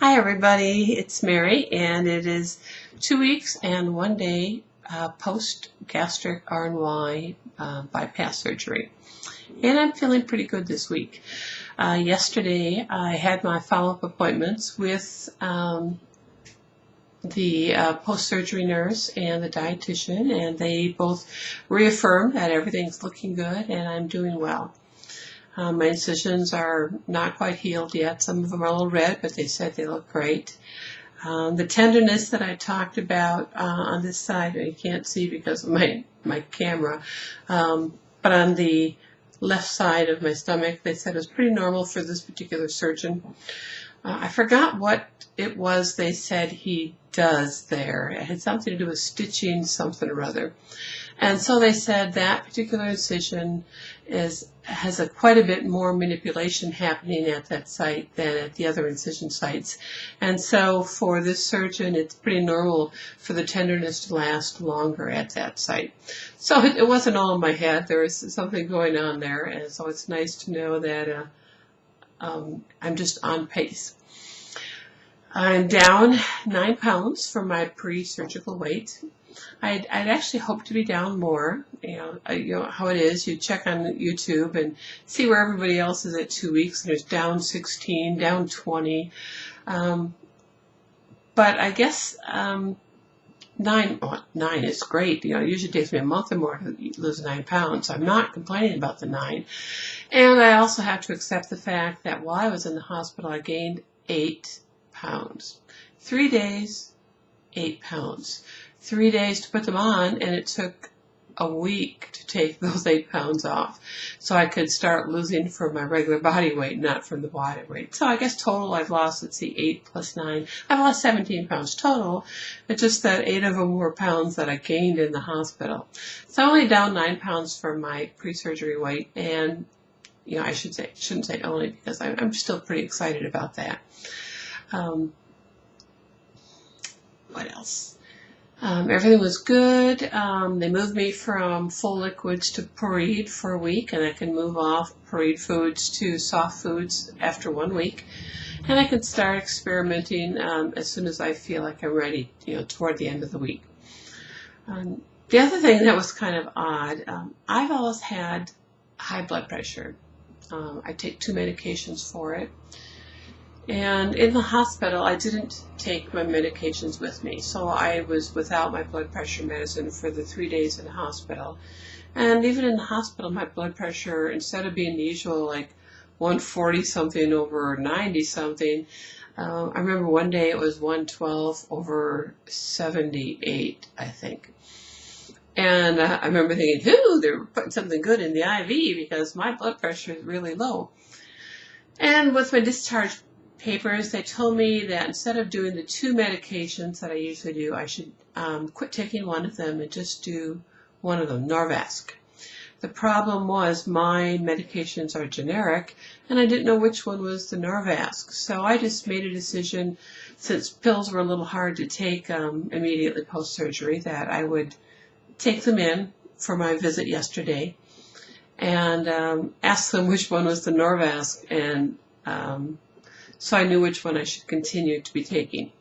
Hi everybody, it's Mary, and it is 2 weeks and 1 day post gastric RNY bypass surgery. And I'm feeling pretty good this week. Yesterday I had my follow-up appointments with the post-surgery nurse and the dietitian, and they both reaffirmed that everything's looking good and I'm doing well. My incisions are not quite healed yet. Some of them are a little red, but they said they look great. The tenderness that I talked about on this side, you can't see because of my camera, but on the left side of my stomach, they said it was pretty normal for this particular surgeon. I forgot what it was they said he does there. It had something to do with stitching something or other. And so they said that particular incision has quite a bit more manipulation happening at that site than at the other incision sites. And so for this surgeon, it's pretty normal for the tenderness to last longer at that site. So it wasn't all in my head. There was something going on there. And so it's nice to know that I'm just on pace. I'm down 9 pounds from my pre-surgical weight. I'd actually hoped to be down more. You know how it is. You check on YouTube and see where everybody else is at 2 weeks, and there's down 16, down 20. But I guess 9 is great. It usually takes me a month or more to lose 9 pounds. So I'm not complaining about the 9. And I also have to accept the fact that while I was in the hospital, I gained 8 pounds. 3 days, 8 pounds. 3 days to put them on, and it took a week to take those 8 pounds off. So I could start losing from my regular body weight, not from the body weight. So I guess total I've lost, 8 plus 9. I've lost 17 pounds total. It's just that 8 of them were pounds that I gained in the hospital. So I'm only down 9 pounds from my pre-surgery weight, and I shouldn't say only, because I'm still pretty excited about that. What else? Everything was good. They moved me from full liquids to pureed for a week, and I can move off pureed foods to soft foods after 1 week. And I can start experimenting as soon as I feel like I'm ready, toward the end of the week. The other thing that was kind of odd, I've always had high blood pressure. I take 2 medications for it. And in the hospital, I didn't take my medications with me. So I was without my blood pressure medicine for the 3 days in the hospital. And even in the hospital, my blood pressure, instead of being the usual like 140 something over 90 something, I remember one day it was 112 over 78, I think. And I remember thinking, they're putting something good in the IV because my blood pressure is really low. And with my discharge papers, they told me that instead of doing the 2 medications that I usually do, I should quit taking one of them and just do one of them, Norvasc. The problem was my medications are generic, and I didn't know which one was the Norvasc. So I just made a decision, since pills were a little hard to take immediately post-surgery, that I would take them in for my visit yesterday and ask them which one was the Norvasc, and so I knew which one I should continue to be taking.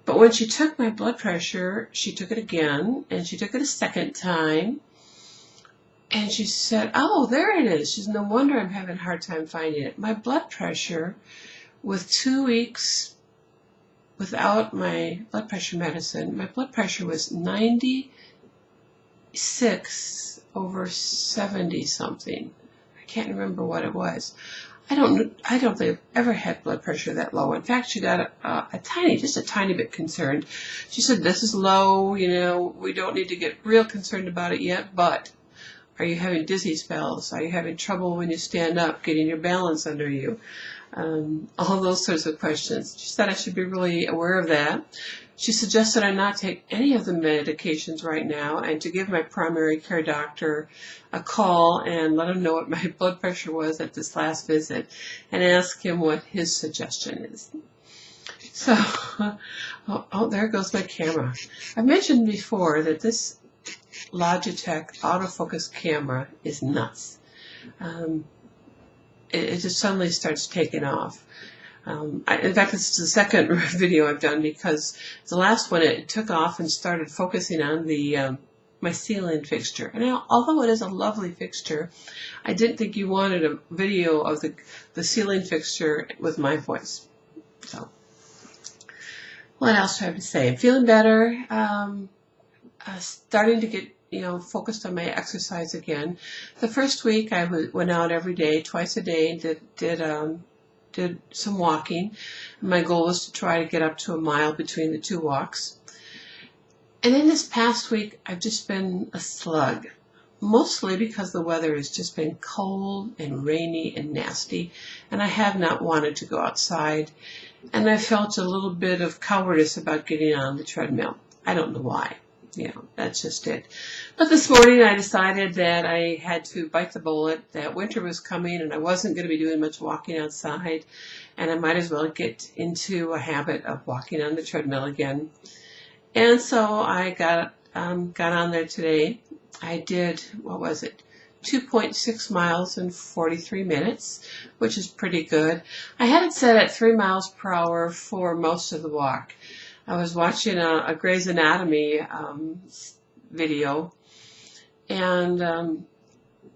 But when she took my blood pressure, she took it again, and she took it a second time, and she said, oh, there it is. She said, no wonder I'm having a hard time finding it. My blood pressure, with 2 weeks without my blood pressure medicine, my blood pressure was 96 over 70 something. I can't remember what it was. I don't think I've ever had blood pressure that low. In fact, she got just a tiny bit concerned. She said, this is low, we don't need to get real concerned about it yet, but are you having dizzy spells? Are you having trouble when you stand up, getting your balance under you? All those sorts of questions. She said I should be really aware of that. She suggested I not take any of the medications right now and to give my primary care doctor a call and let him know what my blood pressure was at this last visit and ask him what his suggestion is. So, there goes my camera. I've mentioned before that this Logitech autofocus camera is nuts. It just suddenly starts taking off. In fact, this is the second video I've done, because the last one, it took off and started focusing on the my ceiling fixture. And although it is a lovely fixture, I didn't think you wanted a video of the ceiling fixture with my voice. So, what else do I have to say? I'm feeling better. Starting to get focused on my exercise again. The first week I went out every day, twice a day, and did some walking. My goal was to try to get up to a mile between the two walks. And then this past week, I've just been a slug, mostly because the weather has just been cold and rainy and nasty, and I have not wanted to go outside, and I felt a little bit of cowardice about getting on the treadmill. I don't know why. That's just it. But this morning I decided that I had to bite the bullet, that winter was coming and I wasn't going to be doing much walking outside, and I might as well get into a habit of walking on the treadmill again. And so I got on there today. I did, 2.6 miles in 43 minutes, which is pretty good. I had it set at 3 miles per hour for most of the walk. I was watching a Grey's Anatomy video, and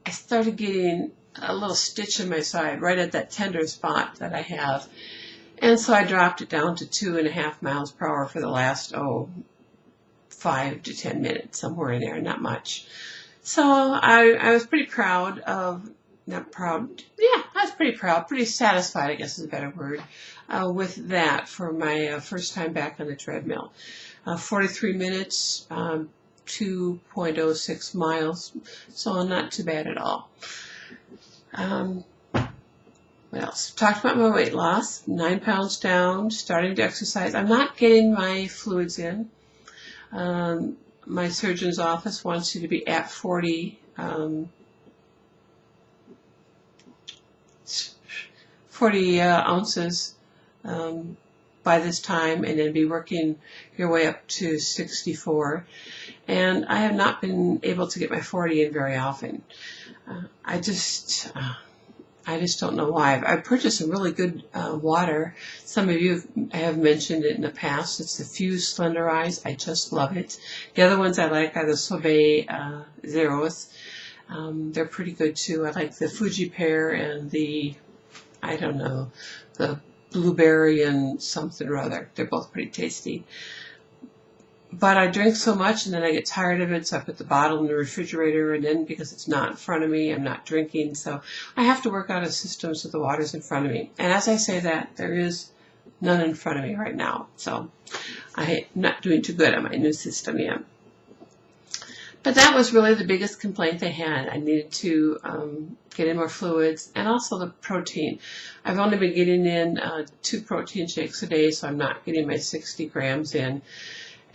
I started getting a little stitch in my side, right at that tender spot that I have. And so I dropped it down to 2.5 miles per hour for the last, 5 to 10 minutes, somewhere in there, not much. So I was pretty proud of, not proud, yeah, I was pretty proud, pretty satisfied, I guess is a better word, with that for my first time back on the treadmill. 43 minutes, 2.06 miles, so not too bad at all. What else? Talked about my weight loss, 9 pounds down, starting to exercise. I'm not getting my fluids in. My surgeon's office wants you to be at 40 ounces by this time, and then be working your way up to 64. And I have not been able to get my 40 in very often. I just don't know why. I've purchased some really good water. Some of you have mentioned it in the past. It's the Fuse Slender Eyes. I just love it. The other ones I like are the Sauvé Zeros. They're pretty good too. I like the Fuji Pear and the, the blueberry and something or other. They're both pretty tasty. But I drink so much and then I get tired of it, so I put the bottle in the refrigerator, and then because it's not in front of me, I'm not drinking. So I have to work out a system so the water's in front of me. And as I say that, there is none in front of me right now. So I'm not doing too good on my new system yet. But that was really the biggest complaint they had. I needed to get in more fluids, and also the protein. I've only been getting in 2 protein shakes a day, so I'm not getting my 60 grams in.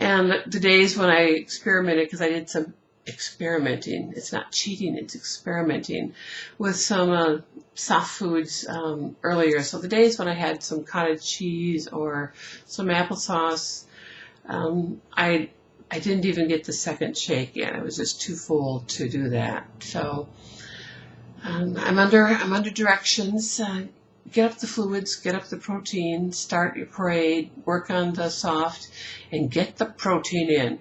And the days when I experimented, because I did some experimenting, it's not cheating, it's experimenting with some soft foods earlier. So the days when I had some cottage cheese or some applesauce, I didn't even get the second shake in. I was just too full to do that. So I'm under directions. Get up the fluids, get up the protein, start your parade, work on the soft, and get the protein in.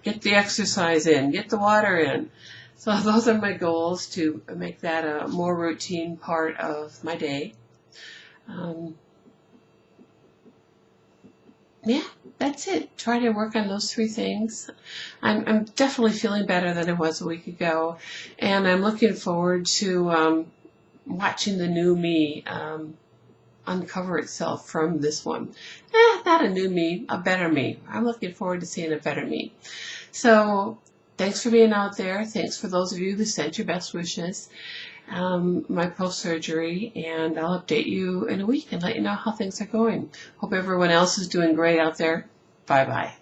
Get the exercise in, get the water in. So those are my goals, to make that a more routine part of my day. Yeah, that's it. Try to work on those 3 things. I'm definitely feeling better than I was a week ago, and I'm looking forward to watching the new me uncover itself from this one. Not a new me, a better me. I'm looking forward to seeing a better me. So thanks for being out there. Thanks for those of you who sent your best wishes. My post-surgery, and I'll update you in a week and let you know how things are going. Hope everyone else is doing great out there. Bye-bye.